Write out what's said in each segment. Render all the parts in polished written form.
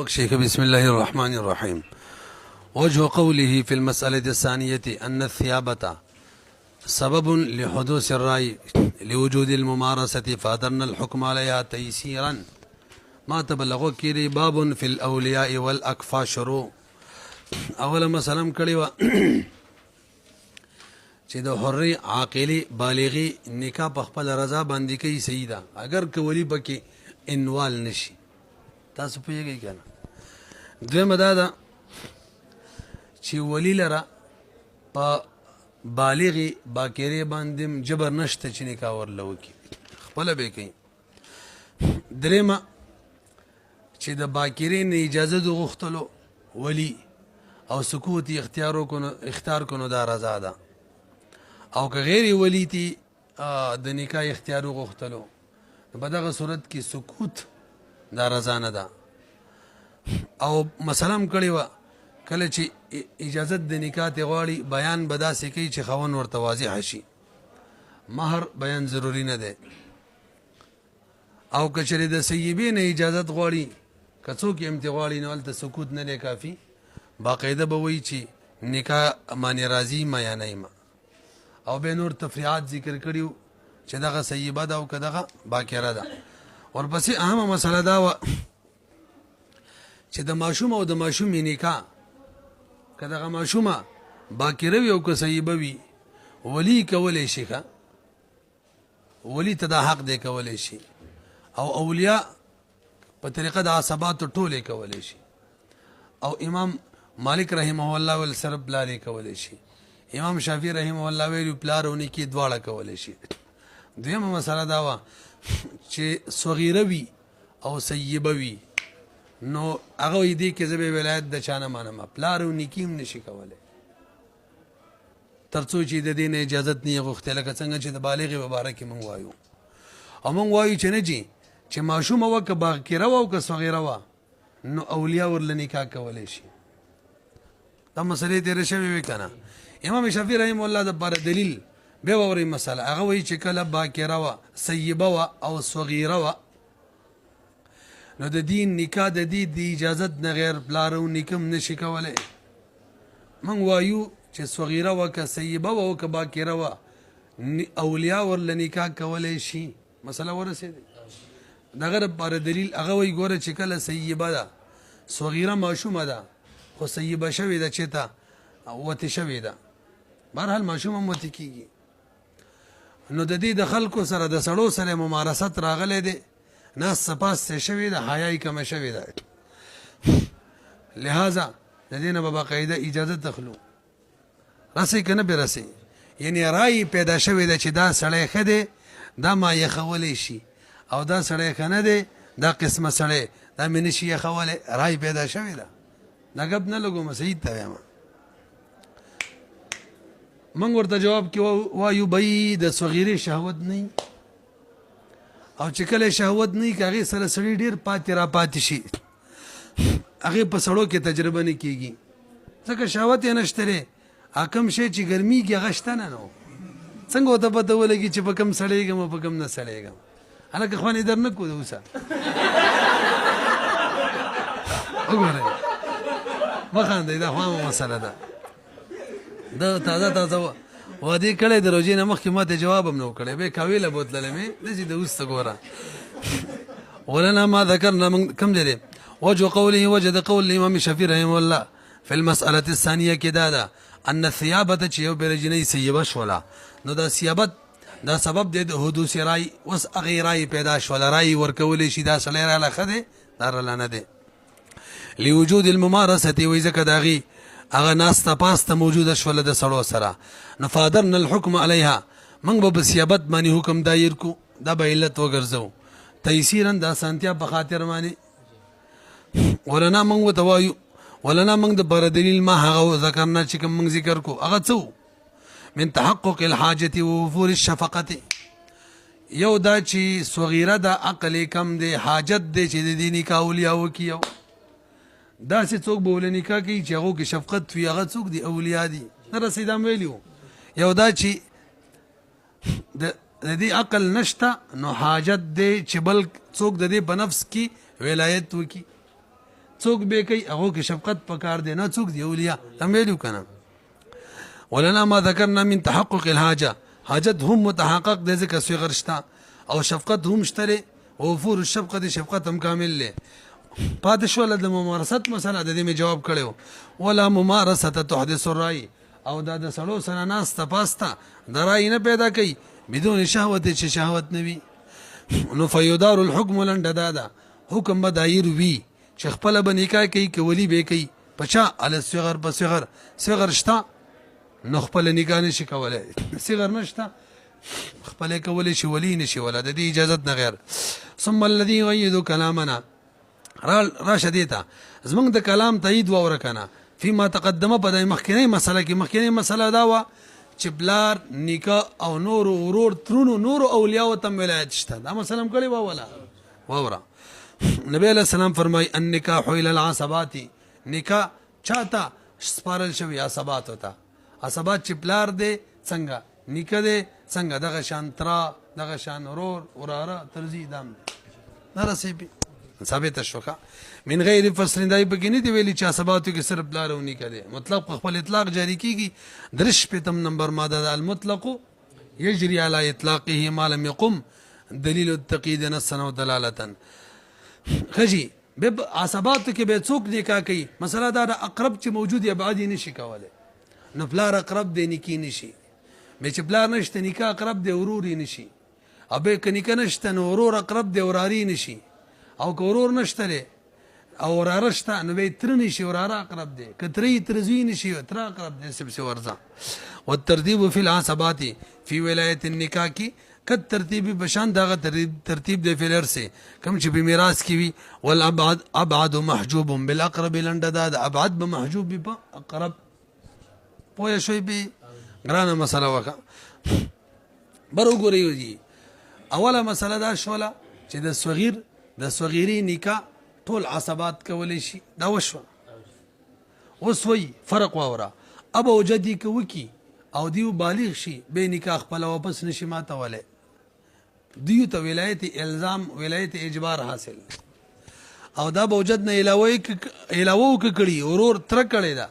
شيخ بسم الله الرحمن الرحيم. وجه قوله في المسألة الثانية أن الثيابة سبب لحدوث الرأي لوجود الممارسة فأدرنا الحكم عليها تيسيرا ما تبلغوا كيري باب في الأولياء والأكفى شروع. أولا مسلم کړي چې د حري عاقلي بالغي نکاح په خپل رضا باندې کوي صحیح ده اگر کولی پکې انوال نشي. تاسو پوهیږئ کنه. دویمه دا ده چې ولی لره په بالغي باکرې باندې جبر نشته چې نکاح ورله وکړي خپله به کوي. درېمه چې د باکرې نه اجازه د غوښتلو ولی او سکوت اختیار کنو دا رضا ده او که غیر ولی تی د نکاح اختیار غوښتلو په دغه صورت کې سکوت دا رضا نه ده. او مثلا کړی وه کله چې اجازت د نکاح ته غواړي بیان به داسې کوي چې خاوند ورته واضح شي. مهر بیان ضروري نه دی. او که چېرې د سیبې نه اجازت غواړي که څوک یې امتې غواړي نو هلته سکوت نه دی کافي. باقاعده به وایي چې نکاح معنې راځي ما یا نه یم. او بیا نور تفریحات ذکر کړي چې دغه سیبه ده او که دغه باکره ده. ورپسې اهمه مسله دا وه چې د ماشوم او د ماشومې نکاح که دغه ماشومه باکره وي او که سیبه وي ولی کولی شي ښه ولی ته دا حق دی کولی شي او اولیاء په طریقه د عصباتو ټولې کولی شي. او امام مالک رحمه الله ویل صرف پلار یې کولی شي. امام شافعي رحمه الله ویلي پلار او نیکي دواړه کولی شي. دویمه مسله دا وه چې صغیره وي او سیبه وي نو هغه وایي دې کې زه به ولایت د چا نه منم پلار او نیکي هم نشي کولی تر څو چې د دې نه اجازت نه یې غوښتې لکه څنګه چې د بالغې په باره کې موږ وایو. او موږ وایو چې نه جي چې ماشومه وه که باکره وه او که صغیره وه نو اولیا ورله نکاح کولی شي. دا مسلې تېره شوې وې که نه. امام شافعي رحمه الله دپاره دلیل بیا واورئ مسله هغه وایي چې کله باکره وه سیبه وه او صغیره وه نو د دې نکاح د دې د اجازت نه غیر پلار او نیکه هم نشي کولی. موږ وایو چې صغیره وه که سیبه وه او که باکره وه اولیا ورله نکاح کولی شي. مسله ورسېدې دغه دپاره دلیل هغه وایي ګوره چې کله سیبه ده صغیره ماشومه ده خو سیبه شوې ده چېرته وتې شوې ده بهرحال ماشوم هم وتې کېږي نو د دې د خلکو سره د سړو سره ممارست راغلی دی ناست پاستې شوې ده حیا یې کمه شوې ده لہذا د دې نه به باقاعده اجازه تخلو رسئ که نه بې رسئ یعنې رایې پیدا شوې ده چې دا سړی ښه دی دا ما یخولی شي او دا سړی ښه نه دی دا قسمه سړی دا مې نشي یخولی رای پیدا شوې ده دا ګپ نه لګومه صحیح ته وایم. موږ ورته جواب کې وایو بی د صغیرې شهوت نه او چې کله شهوت نه که هغې سره سړي ډېر پاتې را پاتې شي هغې په سړو کې تجربه نه کېږي ځکه شهوت یې نشته دی کم شی چې ګرمیږي هغه شته نه نو څنګه ورته پته ولګي چې په کم سړېږم او په کم نه سړېږم هلکه خوانې در نه کړو اوسه وګورئ مه خاندئ دا خو عامه مسله ده. دا تازه وعدې کړی د روژې نه مخکې ما ته جواب هم نه و کړی بیا کاویله بوتللی مې داسې د اوس ته ګوره ولنا ما ذکرنا من کم دی دی وجه قوله وجه د قول الامام شافعي رحمه الله في المسألة الثانية کې دا ده ان الثيابة چې یو بیرجنۍ سیبه شوله نو دا سیابت دا سبب دی د حدوث رای اوس هغې رای پیدا شوله رای ورکولی شي دا سړی راله ښه دی دا راله نه دی لوجود الممارسة وایي ځکه د هغې هغه ناسته پاسته موجوده شوله د سړو سره نو فادرنا الحکم علیها موږ به په سیابت باندې حکم دایر کو دا به علت وګرځو تیسیرا د اسانتیا په خاطر باندې ولنا موږ ورته وایو ولنا موږ دپاره دلیل ما هغه ذکرنا چې کوم موږ ذکر کو هغه څه من تحقق الحاجة ووفور الشفقة یو دا چې صغیره ده عقل کم دی حاجت دی چې د دې نکاح اولیا وکړي یو داسې څوک به ولې نکاح کوي چې هغو کې شفقت وي هغه څوک دي اولیا دي نه رسید هم ویلي وو یو دا چې د دې عقل نشته نو حاجت دی چې بل څوک د دې په نفس کې ولایت وکړي څوک به کوي هغه کې شفقت پکار دی نه څوک دی اولیاء هم ویلو کنه ولنا ما ذكرنا من تحقق الحاجه حاجت هم متحقق دی ځکه صغر شته او شفقت هم شته وفور الشفقه شفقت هم کامل له پاتې شول د ممارست مسله د دې می جواب کړو ولا ممارسه تحدث الرأي او دا د سړو سره ناس تپاستا درای نه پیدا کوي بدون شهوت چې شهوت نوي نو فیدار الحكم لنددادا حکم به دایر وی چې خپل به نکاح کوي کولی به کوي پچا ال صغر په صغر شتا نو خپل نکاح نشي کولای صغر نشتا خپل کولی شي ولی نشي ولا د دې اجازه نه غیر ثم الذي يؤيد كلامنا راشدیتا زمنګ د کلام تایید و ورکنه فيما تقدم په د مخکنی مسله کې مخکنی مسله دا و چې بلار نکاح او نور ورور ترونو نور اولیاء او تم ولایت شته دا مسله کړي و ولا وورا نبی علیہ السلام فرمای النکاح الى العصبات نکاح چاته سپارل شوی عصبات ہوتا عصبات چې بلار دی څنګه نکاح دی څنګه دغه شان ترا دغه شان ورور وراره ترزی دام نرسیبی ثابت شوکا من غیر فصل دای په کې نه دی ویلي چې عصباتو کې صرف بلارونی کړي مطلب خپل اطلاق جاری کیږي درش په تم نمبر ماده المطلق يجري على اطلاقه ما لم يقم دلیل التقید نصا ودلاله خجی به عصباتو کې به څوک نکاح کوي مثلا دا اقرب چې موجود یا بعدی نشي کوله نو بلار اقرب دی نکی نشي به چې بلار نشته نکاح اقرب دی وروري نشي ابه ک نکاح نشته نو ورور اقرب دی وراری نشي او کورور نشته او وراره شته نو به تر نشي وراره اقرب دی کتري ترزوی نشي تر اقرب دی سب سے ورزا والترتيب في العصبات في ولايه النکاح کی کد ترتیب بشان دغه ترتیب دی فلر سے کم چې په میراث کی وی والابعد ابعد محجوب بالاقرب لندداد ابعد بمحجوب باقرب پوه شوي به ګرانه مسله وکا برو ګوري جی اوله مسله دا شوله چې د صغیری نکاح ټول عصبات کولی شي دا وشو اوس وی فرق واوره ابا وجدي کوي او دیو بالغ شي به نکاح خپل واپس نشي ماته وله دیو ته ولایت الزام ولایت اجبار حاصل او دا بوجد نه علاوه کړي ورور تر کړي دا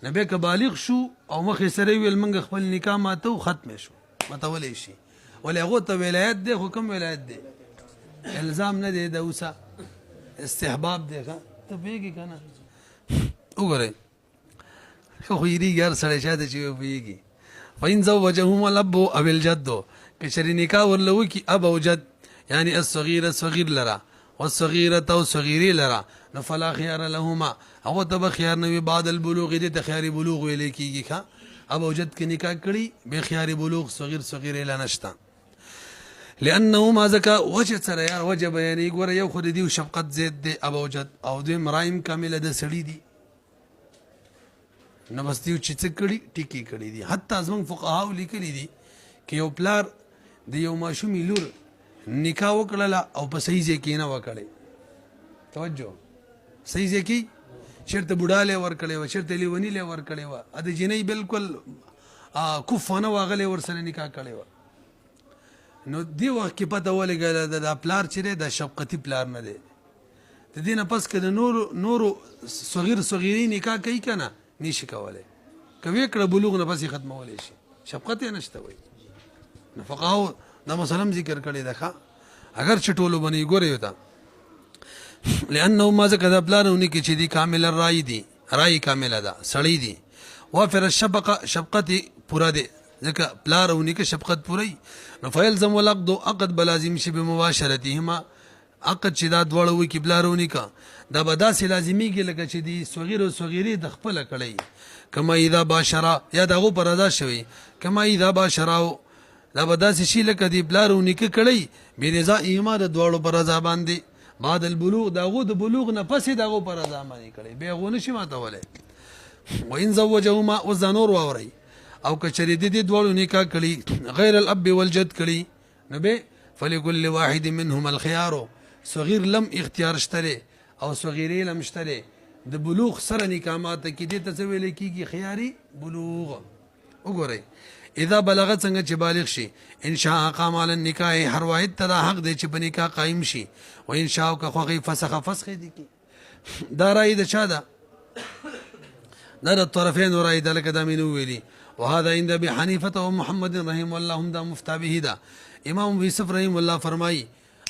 نبی که بالغ شو او مخې سره ویل منګ خپل نکاح ماته ختم شو ماته ولې شي ولې هغه ته ولایت دی حکم ولایت دی الزام نه دی د اوسه استحباب دی ته پیږي کنه وګورئ خو یری یار سره شاته چې پیږي فین زوجهم الاب او الجد کشری نکاح ورلو کی اب او جد یعنی الصغير صغير لرا والصغيره او صغيري لرا نو فلا خيار لهما او تب خيار نو بعد البلوغ دي تخيار بلوغ ویل کیږي ښا اب او جد کې نکاح کړي به خيار بلوغ صغير لا نشتا لانه ما زکا وجه سره یار وجه بیان ګوره یو خو دی شفقت زید دی اب او جد او د مرایم کامله د سړی دی نو بس دیو چې څه کړي ټیکی کړي دي حتی زمون فقهاو لیکلي دي کې یو پلار د یو ماشومې لور نکاح وکړله او په صحیح ځای کې نه وکړي توجه صحیح ځای کې چېرته بوډاله ورکړې وه چېرته لیونیله ورکړې وه د جنۍ بالکل کفانه واغلی ورسره نکاح کړې وه نو دې وخت کې پته ولګېده دا پلار چې دی دا شفقتي پلار نه دی د دې نه پس که د نورو صغیري نکاح کوي که نه نشي کولی که ویې کړه بلوغ نه پسې ختمولی شي شفقت یې نشته وایي نو فقهاو دا مسله هم ذکر کړې ده ښه اگر چې ټولو باندې یې ګورئ ته لانه ما ځکه دا پلارونه کې چې دي کامل الرای دي رای کامله ده سړی دي وافر شفقت پورا دی ځکه پلارونه کې شفقت پوری نو فیلزم والعقد عقد بلازم شي بمباشرتهما عقد چې دا دواړه وي کې بلارونی کا دا به داسې لازمیږي لکه چې دی صغیر او صغیري د خپله کړی کما اذا باشرا یا دغو پر ادا شوی کما اذا باشراو دا به داسې شي لکه دی بلارونی کې کړی برضایهما د دواړو پر ادا باندې بعد البلوغ دغو د بلوغ نه پسې دغو پر ادا باندې کړی بیا غو نشي ماتولی وان زوجهما وزنور واوري او کچری دې دواړو نکاح کړي غیر الاب والجد کړي نو به فلكل واحد منهما الخيار صغیر لم اختیار شته او صغیری لم شته د بلوغ سره نکامات کې دې ته ویل کېږي خياري بلوغ وګورئ اذا بلغت څنګه چې بالغ شي ان شاء قام على النکاح هر واحد ته حق دی چې په نکاح قائم شي و ان شاء که خوغي فسخ دي کی دا رأي د چا ده؟ دا د طرفین رأي ده لکه دا مې نو ویلي. وهذا عند ابي حنيفه ومحمد رحم الله هم دا مفتا به ده. امام ابو یوسف رحم الله فرمایي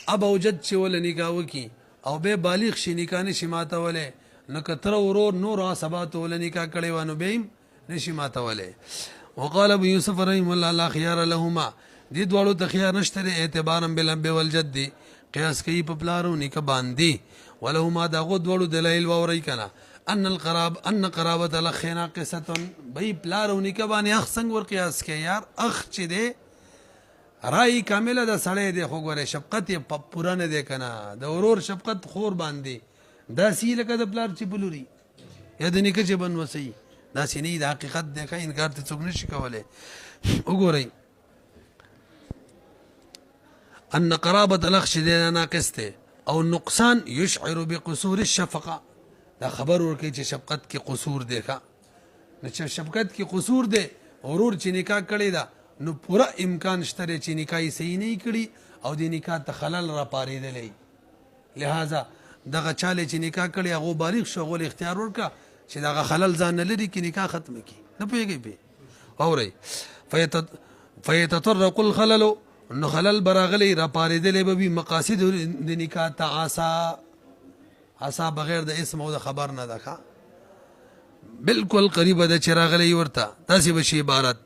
اب اوجد چې ول نکاح وکي او به بالغ شي نکاح نشي ماتوله، نو کتر ورور نور عصبات ول نکاح کړي وانه به نشي ماتوله. وقال ابو یوسف رحم الله لا خيار لهما، دې دوړو ته خيار نشته اعتبارا بالاب والجد، قياس کوي په پلارو نکاح باندې. ولهما دا غو دوړو دلایل ووري کنه ان قرابه الاخ ناقصه، بای پلارو نکاح باندې اخ څنګه ور قياس کوي یار؟ اخ چې دی رای کامله د سړی دی، خو ګوره شفقت یې پوره نه دی کنه، د ورور شفقت خور باندې داسې لکه د پلار چې بلوري یا د نیکه چې بنوسي، داسې نه د حقیقت دی که انکار ته څوک نشي کولی. وګورئ ان قرابة الاخ چې دی ناقص دی او نقصان یشعر بقصور الشفقه، دا خبر ورکوي چې شفقت کې قصور دی ښه. نو چې شفقت کې قصور دی ورور چې نکاح کړی ده نو پوره امکان شته چې نکاح یې صحیح نه کړي او د نکاح ته خلل را پارېدلی. لہذا دغه چاله چې نکاح کړي هغه بالغ شو، هغه اختیار ورکړه چې دغه خلل ځان نه لري کې نکاح ختم کړي. نه پوهېږئ پې اورئ فیتطرق الخلل، نو خلل براغلی را پارېدلی به وي مقاصد د نکاح ته عصا بغیر د اسم او د خبر نه ده ښه بالکل قریبه ده چې راغلی ورته داسې به شي عبارت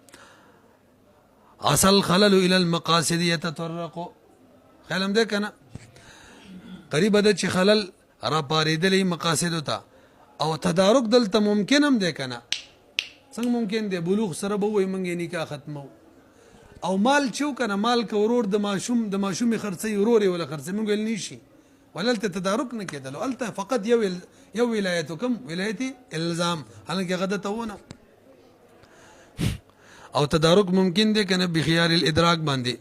اصل خلل الى المقاصد يتطرق. خیال هم ده کنه قریبه ده چې خلل را پارېدلی مقاصدو ته او تدارک دلته ممکن هم ده کنه. څنګه ممکن دی؟ بلوغ سره به وایي موږ نکاح ختمو او مال چې کنه مال که ورور د ماشومې خرڅوي ورور یې ولا خرڅوي موږ ویل نشي وللته تدارک نه کېدلو، هلته فقط یو ولایت کوم ولایت الزام، حالانکه هغه دته ونه او تدارک ممکن دی کنه بخيار الادراک باندې.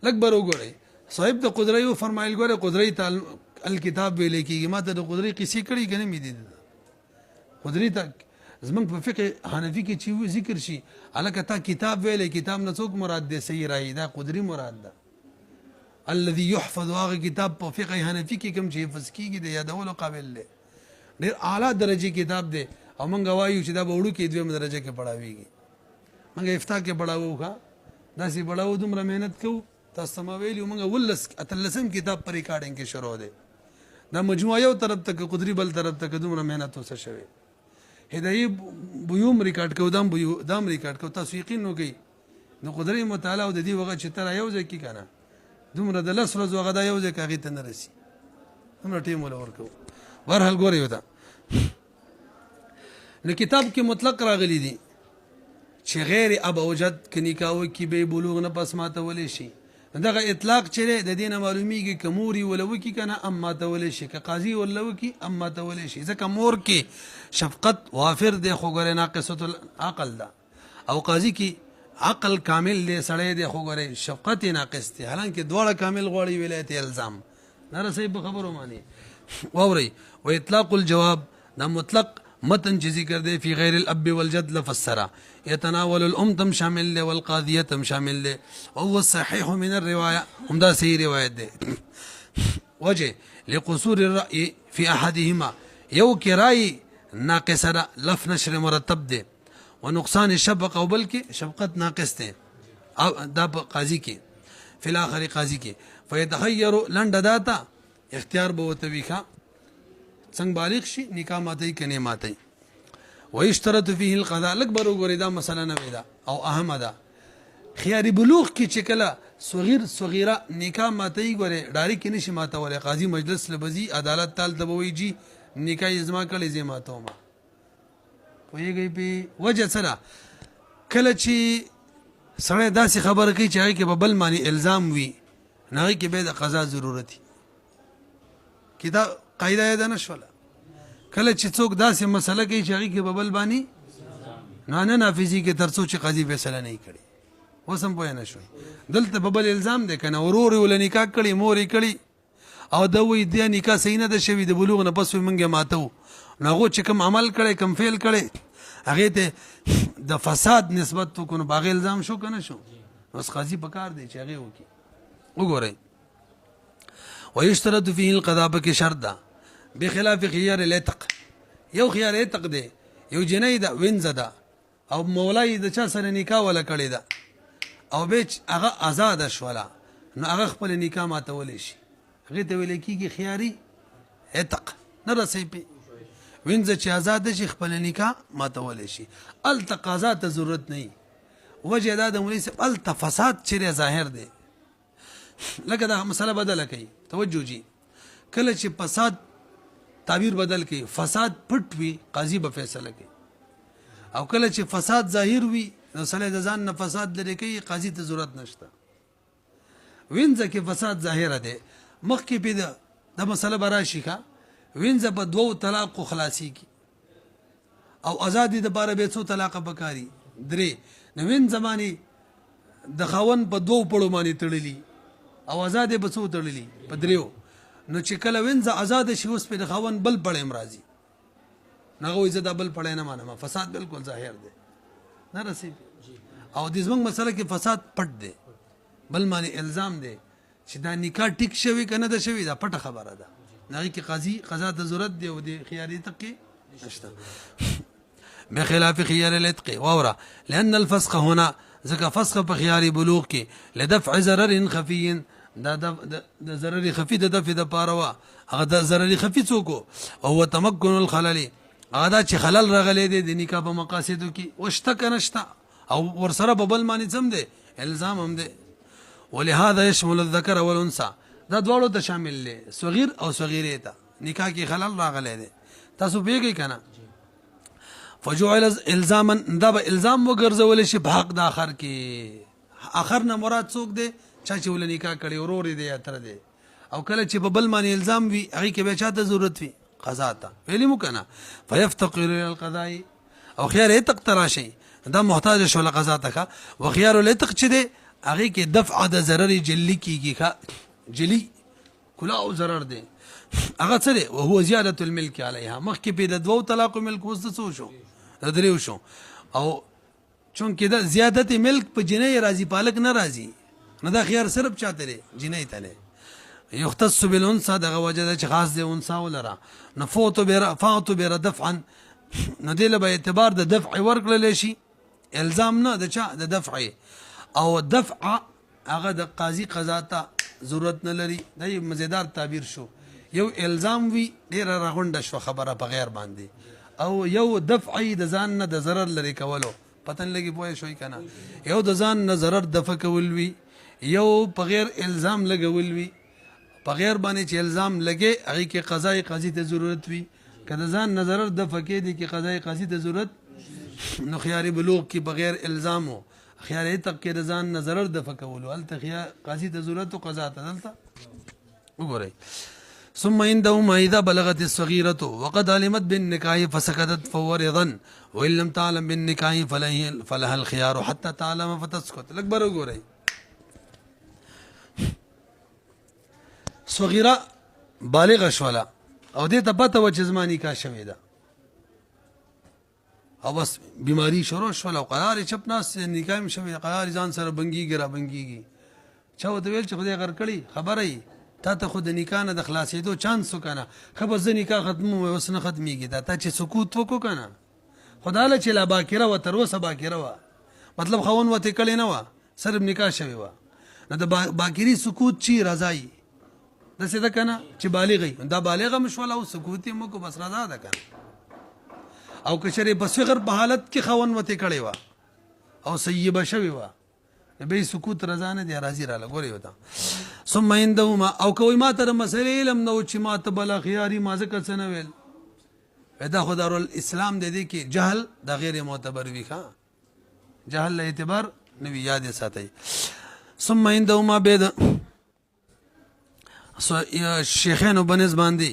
لږ بر وګورئ صاحب د قدرې و فرمایل ګوره قدرې ته الکتاب ویل کېږي، ما ته د قدرې قصې کړي کنه مې دي قدرې ته زمونږ په فقه حنفي کې چې ذکر شي هلکه تا کتاب ویلی، کتاب نه څوک مراد دی؟ صحیح رایي دا قدرې مراد ده. الذي يحفظ، هغه کتاب په فقه حنفي کې کوم چې حفظ کېږي د یادولو قابل دی، ډېر اعلی درجې کتاب دی او موږ وایو چې دا به وړو کې دویم درجه کې پړاویږي. موږ افتا کې پړاوو ښه داسې پړاوو دومره محنت کوو. تاسو ته ما ویلي موږ 18 کتاب په ریکارډینګ کې شروع دی، دا مجموعه یو طرف ته که قدرې بل طرف ته که دومره محنت وسه شوی. هدایي بویوم ریکارډ کوو دام ریکارډ کوو. تاسو یقین وکړئ د قدرې مطالعه او د دې وخت چې ته یو ځای کې که نه دومره د 10 ورځو هغه دا یو ځای کې هغې ته نه رسي، دومره ټیم وله ورکوو. بهرحال ګورئ ورته نو کتاب کې مطلق راغلی دي چې غیر اب اوجد که نکاح وکړي به بلوغ نه پس ماتولی شي. دغه اطلاق چې دی د دې نه معلومیږي که مور یې وله وکړي که نه ام ماتولی شي، که قاضي وله وکړي ام ماتولی شي، ځکه مور کې شفقت وافر دی خو ګورې ناقصة العقل ده او قاضي کې عقل کامل دی سړی دی خو ګورې شفقت یې ناقص دی، حالانکه دواړه کامل غواړي ولایت الزام. نه صحیح په خبرو معنی واورئ. و اطلاق الجواب دا مطلق متن چې ذکر دی فی غیر الاب والجد لفسره يتناول الام تم شامل دی والقاضیه تم شامل دی وهو الصحيح من الروايه، هم دا صحیح روایت دی. وجه لقصور الرأي في احدهما، یو کې رای ناقصه ده لف نشر مرتب دی ونقصان الشفقه او بلکې شفقت ناقص دی دا په قاضي کې فی الاخر قاضي کې فيتخير لنډه داتا اختیار به وته ویخه څنګه بالغ شي نکاح ماتي کنه ماتي. ويشترط فيه القضاء، لک برو ګورې دا مسله نه وي دا او اهمه ده. خيار بلوغ کې چې کله صغیره نکاح ماتي ګورې ډاری کې نشي ماتولی، قاضي مجلس لبزي عدالت تال دبوي جی نکاح ازما کړي زه ماتوم. پوهېږئ په وجه سره کله چې سړی داسې خبره کوي چې هغې کې به بل معنی الزام وي نو هغې کې به د قضا ضرورت وي. کتاب قاعده یې ده نه شوله کله چې څوک داسې مسله کوي چې هغې کې به بل باندې نه نافظي کې تر څو چې قاضي فیصله نه یې کړې. اوس هم پوه نه شوئ دلته به بل الزام دی که نه ورور یې وله نکاح کړي مور یې کړي او ده وایي دا نکاح صحیح نه ده شوي د بلوغ نه پس وایي موږ یې ماتو، نو هغو چې کوم عمل کړی کوم فعل کړی هغې ته د فساد نسبت وکړو نو په هغې الزام شو که نه شو. اوس قاضي په کار دی چې هغې وکړي. وګورئ ويشترط فيه القضاء پکې شرط ده بخلاف خيار العتق یو خيار عتق دی یو جنۍ ده وینځه ده او مولای د چا سره نکاح ولا کړې ده او به هغه آزاد شوله نو هغه خپل نکاح ماتولی شي هغې ته ویل کېږي خیاري عتق نه رسوي پې وینځه چې آزاد شي خپل نکاح ماتولی شي هلته قضا ته ضرورت نه وي وجه دا د مولوي صاحب هلته فساد چیرې ظاهر دی لکه دا مسله بدله کوي توجه جي کله چې فساد تعبیر بدل کوي فساد پټ وي قاضي به فیصله کوي او کله چې فساد ظاهر وي نو سړی د ځان نه فساد لرې کوي قاضي ته ضرورت نشته وینځه کې فساد ظاهره دی مخکې پې د مسله به راشي ښه وینځه په 2 طلاقو خلاصېږي او ازادي دپاره بیا څو طلاقه پکاري 3 نو وینځه باندې د خاوند په 2 پړو باندې تړلي او آزاد به څو تړلي په 3 نو چې کله وینځه آزاد شي اوس په د خاوند بل پړی هم راځي نو هغه وایي زه دا بل پړی نه منم فساد بالکل ظاهر دی نه رسېږي او د زموږ مسله کې فساد پټ دی بل معنی الزام دی چې دا نکاح ټیک شوی که نه ده شوی دا پټه خبره ده هغې کې قاضي قضا ته ضرورت دی او د خیاري عتق کې نشته بخلاف خيار العتق واورا لأن الفسق هنا ځکه فسق په خيار بلوغ کې لدفع ضرر خفي د ضرر خفي د دفع د پاره وا هغه د ضرر خفي څوک او هو تمكن الخلل هغه دا چې خلل راغلی دی د نکاح په مقاصدو کې وشته که نشته او ورسره په بل معنی څه هم دی الزام هم دی ولهذا يشمل الذكر والانثى دا دواړو ته شامل دی صغیر او صغیرې ته نکاح کې خلل راغلی دی تاسو پوهېږئ که نه فجعل الزاما دا به الزام وګرځول شي په حق د آخر کې آخر نه مراد څوک دی چا چې ول نکاح کړی ورور دی یا تره دی او کله چې په بل معنی الزام وي هغې کې بیا چاته ضرورت وي قضا ته ویلي مو که نه فیفتقر الى القضاء او خیار عتق ته راشئ دا محتاج شوله قضا ته ښه وخیار العتق چې دی هغې کې دفع د ضرر جلي کېږي ښه جلي کلاو ضرر دی هغه څه دی وهو زیادة الملک علیها مخکې پې د 2 طلاقو ملک اوس د څو شو د 3 شو او چونکې دا زیادت ملک په جنۍ راځي پالک نه راځي نو دا خیار صرف چاته دی جنۍ ته دی یختص بالانثى دغه وجه ده چې خاص دی انثى ولره نو فاتو بره دفعا نو دې له به اعتبار د دفع ورکړلی شي الزام نه د چا د دفع او دفع هغه د قاضي قضا ته ضرورت نه لري دا یو مزیدار تعبیر شو یو الزام وي ډېره راغونډه شوه خبره په غیر باندې او یو دفعی د ځان نه د ضرر لرې کولو پتن لګي پوه شوي که نه یو د ځان نه ضرر دفع کول وي یو په غیر الزام لګول وي په غیر باندې چې الزام لګې هغې کې قضای قاضي ته ضرورت وي که د ځان نه ضرر دفع کېدي کې قضای قاضي ته ضرورت نو خیار بلوغ کې بغیر الزام و خیار عتق کې د ځان نه ضرر دفع کولو هلته خیار قاضي ته ضرورت و قضا ته دلته وګورئ ثم عندهما إذا بلغت الصغيرة وقد علمت بالنكاح فسكتت فهو رضا وإن لم تعلم بالنكاح فلها الخيار حتى تعلم فتسكت لك برو گورئ صغیره بالغه شوله او دې ته پته وه چې زما نکاح شوې ده او بس بیماری شروع شوله او قرار یې چپ ناست نکاح مې شوې ده قرار یې ځان سره بنګېږي را بنګېږي چا ورته ویل چې خدای غر کړي خبره یې تا ته خو د نکاح نه د خلاصېدو چانس و که نه ښه بس زه نکاح ختموم اوس نه ختمېږي دا تا چې سکوت وکړو که نه خو دا هله چې لا باکره وه تر اوسه باکره وه مطلب خاوند وتې کړې نه وه صرف نکاح شوې وه نو د باکري سکوت چی رضا یي داسې ده که نه چې بالغ دا بالغه هم شوله او سکوت یې مکو بس رضا ده که نه او که چېرې په صغر په حالت کې خاوند وتې کړې وه او سیبه شوې وه به سکوت رضا نه دی راځي راله ګورې وته ثم عندهما او کوي ما ته د مسلې علم نه و چې ما ته بله خیاري ما ځکه څه نه ویل دا خو دارالاسلام دی دې کې جهل د غیر معتبر وي ښه جهل له اعتبار نه وي یاد یې ساتئ ثم عندهما بید شیخینو بنز باندې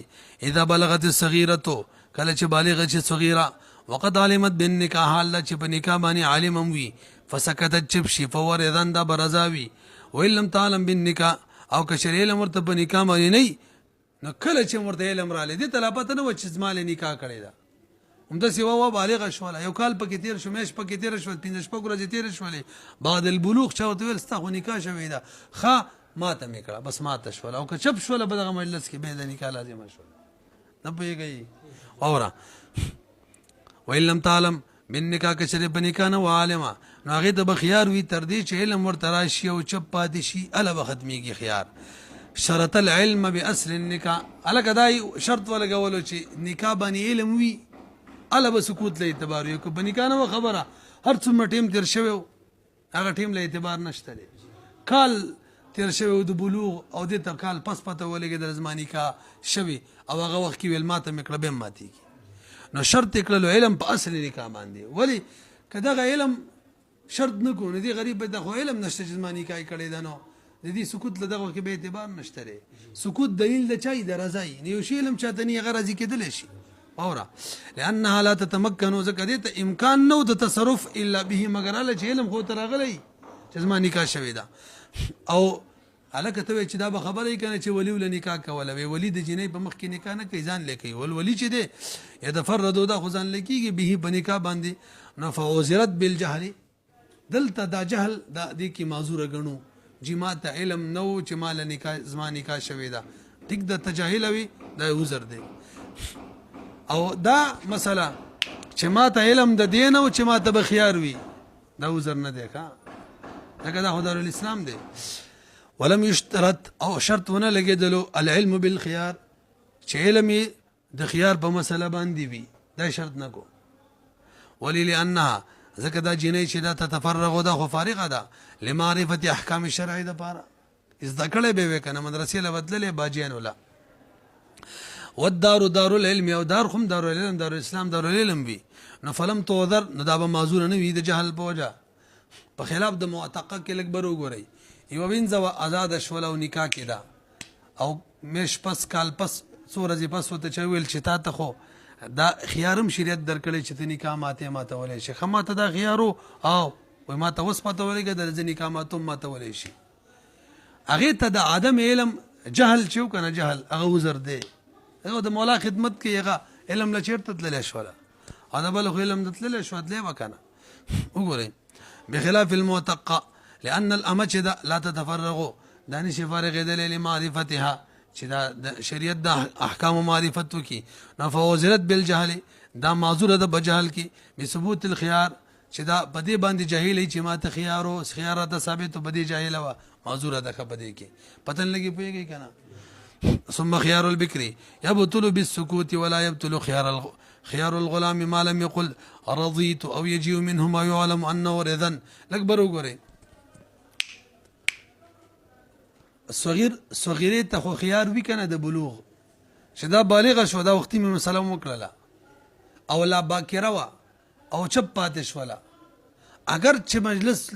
اذا بلغت الصغیرة کله چې بالغه چې صغیره وقد علمت بالنکاح الله چې په نکاح باندې عالم هم وي فسکتت چپ شي فور اذن دا برضا وي وان لم تعلم بالنکاح او که شرع علم ورته په نکاح باندې نه نو کله چې ورته علم رالی دې ته لا پته نه وه چې زما له نکاح کړې ده همداسې وه بالغه شوله یو کال پکې تېر شو میاشت پکې تېره شول 15 شپږ ورځې تېرې شولې بعد البلوغ چا ورته ویل ستا خو نکاح شوې ده ښه ماته مې کړه بس ماته شوله او که چپ شوله په دغه مجلس کې بیا د نکاح لازمه شوله نه پوهېږئ اوره وإن لم تعلم بالنکاح که چېرې په نکاح نه و عالمه نو هغې ته به خیار وي تر دې چې علم ورته راشي او چپ پاتې شي هله به ختمېږي خیار شرط العلم باصل النکاح هلکه دا شرط ولګولو چې نکاح باندې علم وي هله به سکوت له اعتبار وي که په نکاح نه وه خبره هر څومره ټیم تېر شوی و هغه ټیم له اعتبار نشته دی کال تېر شوی و د بلوغ او دې ته کال پس پته ولګېدل زما نکاح شوي او هغه وخت کې ویل ماته مې کړه بیا هم ماتېږي نو شرط یې کړلو علم په اصل نکاح باندې ولې که دغه علم شرط نه کړو نو دې غریب به د خو علم نشته چې زما نکاح یې کړی ده نو د دې سکوت له دغه کې به اعتبار نشته دی سکوت دلیل د چای د رضا یي یو شی علم چاته نه هغه راضي کېدلی شي اوره لانها لا تتمكن ځکه دې ته امکان نه و د تصرف الا به مګر هله چې علم خو ته راغلی چې زما نکاح شوې ده او هلکه ته وایې چې دا به خبره یې که نه چې ولي وله نکاح کوله وی ولي د جینۍ په مخ کې نکاح نه کوي ځان لی کوي ولي چې دی یتفردو دا خو ځان لی کېږي به په نکاح باندې نو فعذرت بالجهل دلته دا جهل دا دې کې معذوره ګڼو چې ما ته علم نه و چې ما له نکاح زما نکاح شوې ده ټیک د تجاهله وي دا عذر دی او دا مسله چې ما ته علم د دې نه و چې ما ته به خیار وي دا عذر نه دی ښه لکه دا خو دارالاسلام دی ولم يشترط او شرط ونه لګېدلو العلم بالخيار چې علم یې د خيار په مسله باندې وي دا شرط نه کو ولې لانها ځکه دا جینۍ چې دا تتفرغ ده خو فارغه ده لمعرفت احکام شرع دپاره زده کړی به وی که نه مدرسې له بدللې باجیانو له والدار دار العلم او دار خو هم دارالعلم دارالاسلام دارالعلم وي نو فلم تعذر نو دا به معذوره نه وي د جهل په وجه په خلاف د معتقه کې لږ بر وګورئ یوه وینځه وه ازاده شوله او نکاح کې ده او میاشت پس کال پس څو ورځې پس ورته چا وویل چې تا ته خو دا خیار هم شریعت درکړی چې ته نکاح ماتولی شي ښه ماته دا خیار و او وایي ما ته اوس ماتولېږه زه نکاح ماتوم ماتولی شي هغې ته د عدم علم جهل چې و که نه جهل هغه عذر دی هغه د مولا خدمت کې هغه علم له چېرته تللی شوله او د بله خو علم د تللی شوه تلی به که نه وګورئ بخلاف المعتقه لأن الأمة چې ده لا تتفرغو دا نشي فارغېدلی لمعرفتها چې دا د شریعت د احکامو معرفت وکړي نو فوزرت بالجهل دا معذوره ده په جهل کې بثبوت الخيار چې دا په دې باندې جاهل چې ما ته خيار او خيار راته ثابت په دې جاهله وه معذوره ده ښه په دې کې پته نه لګي پوهېږئ که نه ثم خيار البكر يبطل بالسكوت ولا يبطل خيار الغلام ما لم يقل رضيت او يجيء منه ما يعلم انه رضا لږ بر وګورئ صغیرې ته خو خيار وي که نه د بلوغ چې دا بالغه شوه دا وختي مې مسله وکړله او لا باکره وه او چپ پاتې شوله اگر چې مجلس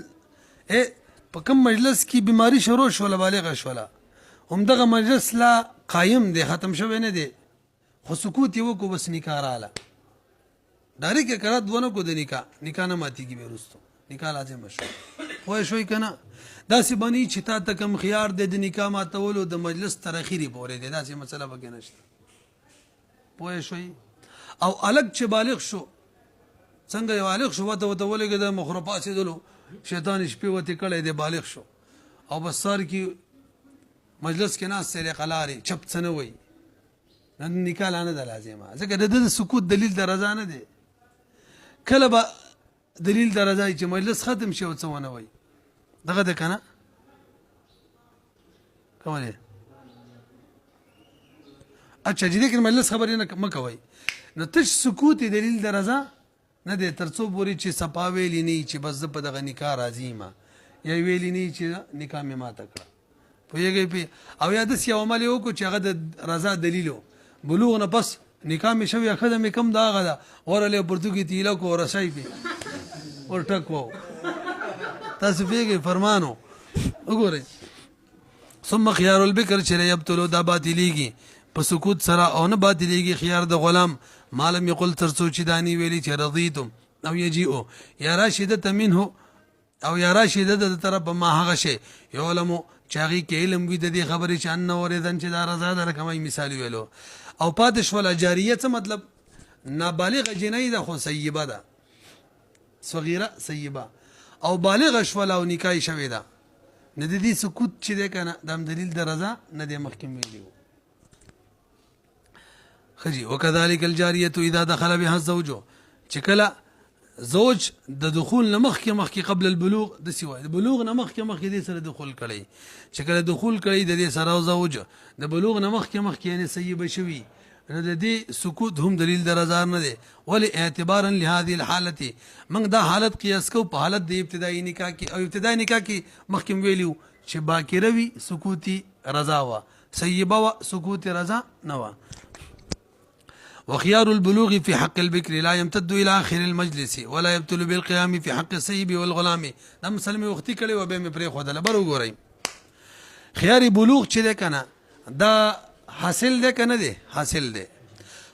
په کوم مجلس کې بیماری شروع شوله بالغه شوله همدغه مجلس لا قایم دی ختم شوی نه دی خو سکوت یې وکړو بس نکاح راله ډایرکټ اقرار ونه کړو د نکاح نه ماتېږي بیا وروستو نکاح لازمه شو پوه شوئ که نه داسې بنی چې تا ته کوم خيار دی د نکاح ماتولو د مجلس تر اخرې پورې دی داسې مسله پکې نشته پوه شوئ او الګ چې بالغ شو څنګه یو بالغ شو ورته ولګېده مخ پاڅېدلو شیطان شپې ورته کړی دی بالغ شو او بس سر کې مجلس کې ناست دی قلارې چپ څه نه وایي نن نکاح لا نه ده لازمه ځکه د ده د سکوت دلیل د رضا نه دی کله به دلیل د رضا چې مجلس ختم شي او څه ونه وایي دغه ده که نه کولی اچھا چې دې کې مجلس خبرې مه کوئ نو تش سکوت دلیل د رضا نه دی تر څو پورې چې صفا ویلي نه چې بس زه په دغه نکاح راضي یم یا ویلي نه چې نکاح مې ماته کړه پوهېږئ پې او یا داسې یو عمل یې وکړو چې هغه د رضا دلیل و بلوغ نه پس نکاح مې شوې ښځه مې کم د هغه ده ورلی پرتو کې تیلک و رسۍ پې ور ټک و تاسو پوهېږئ فرمانو وګورئ ثم خيار البکر چې یبطلو دا باطلیږي په سکوت سره او نه باطلیږي خيار د غلام معلم یقل تر څو چې دانی ویلي چې رضیتم او یجیئو یا راشدته منه او یا راشده د طرفه ما هغه شی یعلمو چې هغې کې علم وي د دې خبرې چې انه ورېدن چې دا رضا ده لکه ما مثال ویلو او پاتې شوله جاریه څه مطلب نابالغه جنۍ ده خو سیبه ده صغیره سیبه او بالغه شوله او نکاح شوې ده نه د دې سکوت چې دی که نه دا هم دلیل د رضا نه دی مخکې ویلي و خجي وكذلك الجاريه اذا دخل بها الزوج چې کله زوج د دخول نه مخکې قبل البلوغ د سیوا د بلوغ نه مخکې دې سره دخول کړي چې کله دخول کړي د دې سره زوج د بلوغ نه مخکې یعنی صیبه شوي نو د دې سکوت هم دلیل د رضا نه دی ولی اعتبارا لهذه الحالت موږ دا حالت قیاس کو په حالت د ابتدایي نکاح کې او ابتدایي نکاح کې مخکې ویلو چې باکره وي سکوتي رضا وا صیبه وا سکوتي رضا نه وا وخيار البلوغ في حق البكر لا يمتد الى اخر المجلس ولا يبطل بالقيام في حق السيب والغلام دا مسلمه وختي کړي و به مې پرې خو دل بر وګورئ خيار بلوغ چې ده کنه دا حاصل ده کنه ده حاصل ده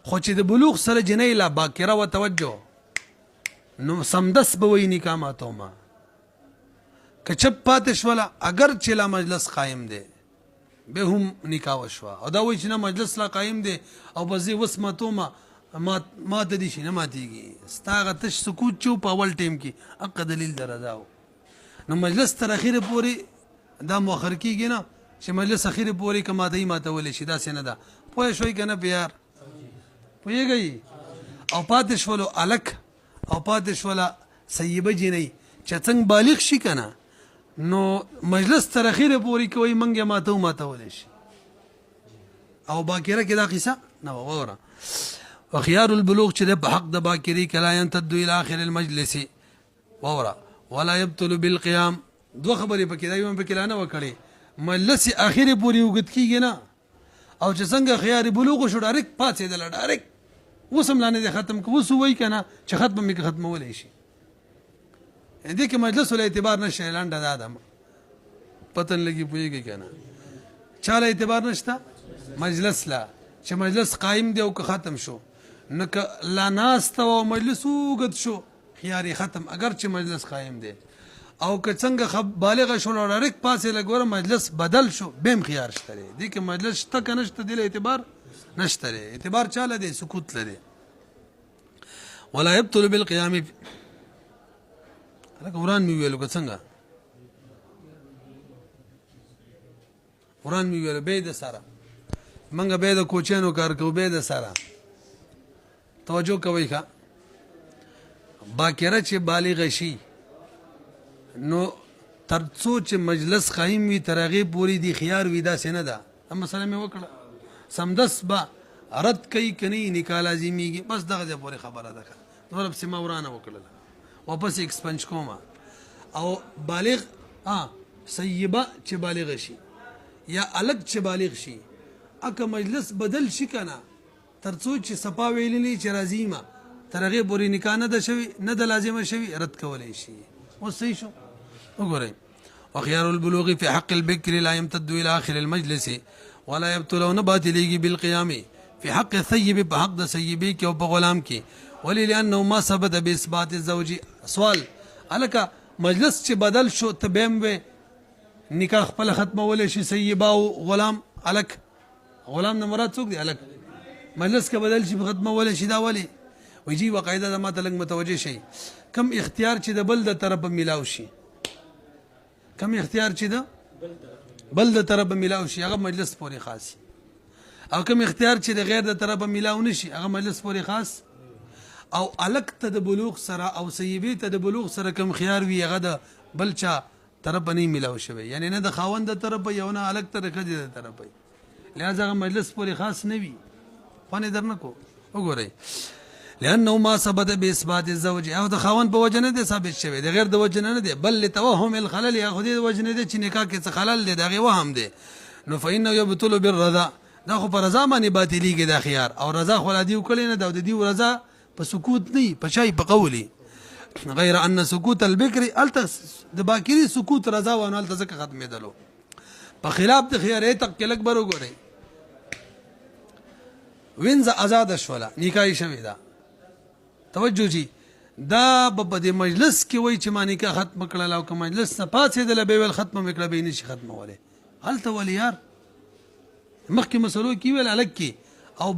خو چې د بلوغ سره جنې لا باکره و توجه نو سمدس به وې نکاح ماتو ما کچپ پاتش ولا اگر چې لا مجلس قائم ده به هم نکاح وشوا او دا وای چې نه مجلس لا قائم دی او بزی وسمتو ما ته دي شي نه ماتيږي ستاغه تش سکوت چو په اول ټیم کې اق دلیل درځاو نو مجلس تر اخیره پوری دا مؤخر کیږي نه چې مجلس اخیره پوری کما دای ماته ولې شي دا سینه ده پوه شوي کنه پیار پوهیږي او پاتش ولو الک او پاتش ولا سیبه جنې چې څنګه بالغ شي کنه نو مجلس تر اخیره پوری کوي منګه ماته ولې شي او باکره کې دا قصه نو وره وخيار البلوغ چې په حق د باکری کلا ينتد الى اخر المجلس وره ولا يبطل بالقيام دو خبرې پکې دا یو پکې نه وکړي مجلس اخیره پوری وګت کیږي نه او چې څنګه خيار بلوغ شو ډایرک پاتې دل ډایرک وسم لانه ختم کو وسو وای کنه چې ختم مې ختمولې شي دې کې مجلس ول اعتبار نشه اعلان ده ادم پتن لګي پويږي کنه چاله اعتبار نشته مجلس لا چې مجلس قائم دی او که ختم شو نک لا ناس ته مجلس وګد شو خياري ختم اگر چې مجلس قائم دی او که څنګه بالغ شو ډایرک پاسه لګور مجلس بدل شو بهم خيار شته دي کې مجلس ته کنهشته دی اعتبار نشته اعتبار چاله دی سکوت لري ولا يبطل بالقيام لکه وران می ویلو که څنګه وران می ویلو به د سره منګه به د کوچانو کار کو به د سره توجه کوي ښا باکره چې بالغ شي نو ترڅو چې مجلس قائم وي ترغه پوری دی خيار وي دا سینه ده اما سره مې وکړه سمدس با رد کوي کني نکاح لازميږي بس دغه پوری خبره ده نور په سیمه ورانه وکړه واپس ایکسپنج کوما او بالغ سیبه چې بالغ شي یا الګ چې بالغ شي اکه مجلس بدل شي کنه ترڅو چې صفا ویللی چې راځي ما ترغه پوری نکاح نه ده شوی نه ده لازمه شوی رد کولای شي وصي شو وګورئ وخيار البلوغ في حق البكر لا يمتد الى اخر المجلس ولا يبطل باطليږي بالقيام في حق الثيب بحق د سيبي کې او په غلام کې ولي لانه ما ثبت باثبات الزوج سوال الکه مجلس چې بدل شو تبهم و نکاح خپل ختمول شي سیبا او غلام الک غلام نه مراد څوک دی الک مجلس کې بدل شي ختمول شي دا ولي ويجي وقاعده د ماته لګ متوجه شي کم اختیار چې د بل د طرف ملاو شي کم اختیار چې د بل د طرف ملاو شي هغه مجلس پورې خاص او کم اختیار چې د غیر د طرف ملاو نشي هغه مجلس پورې خاص او الک ته د بلوغ سره او سیبی ته د بلوغ سره کم خيار وی هغه د بلچا طرف نه ملاو شوی یعنی نه د خاوند د طرف یو نه الک ته د خدي د طرف لہذا هغه مجلس پورې خاص نه وي فنه درنکو وګورئ لانه ما ثبت باثبات الزوج او د خاوند په وجه نه دي ثابت شوی د غیر د وجه نه دي بل لتوهم الخلل یا خدي د وجه نه دي چې نکاح کې څه خلل دي دغه وهم دي نو فإنه يبطل بالرضا دا خو پر رضا باندې باطلیږي د خيار او رضا خو لا دی وکړي نه د دې رضا په سکوت نه په شای په قولي غیر ان سکوت البکر التس د باکری سکوت رضا و نه التس ختمه دلو په خلاف د خيار تک کلک برو ګوري وینځ آزاد شولا نکاح شوی دا توجه جی دا په دې مجلس کې وای چې ما نکاح ختم کړل او که مجلس نه پاتې د به ول ختم وکړه به نشي ختموله هلته ولي یار مخکې مسلو کې ویل الک کې او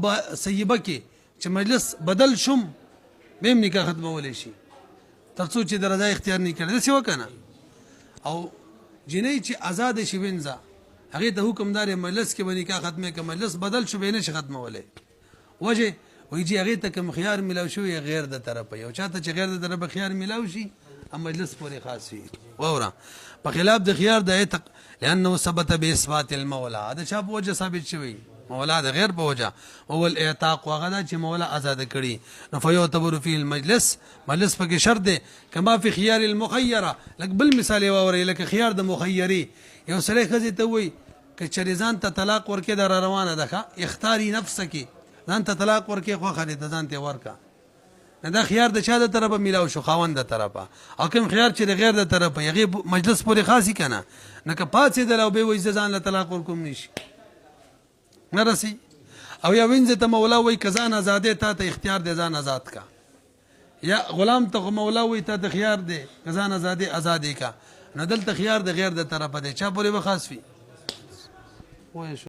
سیبه کې چې مجلس بدل شم به نکاح ختموله شي ترڅو چې درځه اختیار نه کړي څه وکنه او جنې چې آزاد شي وینځه هغه د حکمدار مجلس کې باندې نکاح ختمه کې مجلس بدل شو به نشي ختموله وجه وایي چې هغې ته کوم خيار میلاو شوی غیر د طرفه یو چاته چې غیر د طرفه خيار میلاو شي مجلس پورې خاص وي واوره په خلاف د خيار د عتق لانه ثبت باثبات المولى دا چا په وجه ثابت شوی مولا د غیر په وجه او الاعتاق هغه دا چې مولا آزاد کړي نو فيعتبر فيه المجلس مجلس پکې شرط دی کما فی خيار المخيره لکه بل مثال واوري لکه خيار د مخيري یو سړی ښځې ته وایي که چېرې ځان ته طلاق ورکې دا را روانه ده ښه اختاري نفسکې ځان ته طلاق ورکې خوښه دې ته ځان ته ورکړه نه دا خيار د چا د طرفه میلاو شو خاوند د طرفه او کوم خيار چې د غیر د طرفه هغې مجلس پورې خاصي که نه نه که پاڅېدل او بیا وایي زه ځان له طلاق ورکوم نشي نه رسي او یا وینځې ته مولا وایي که ځان ازادې تا ته اختیار دی ځان آزاد کا یا غلام ته مولا وایي تا ته خيار دی که ځان ازادې کا نه دلته خيار د غیر د طرفه دی چا پورې به خاص وي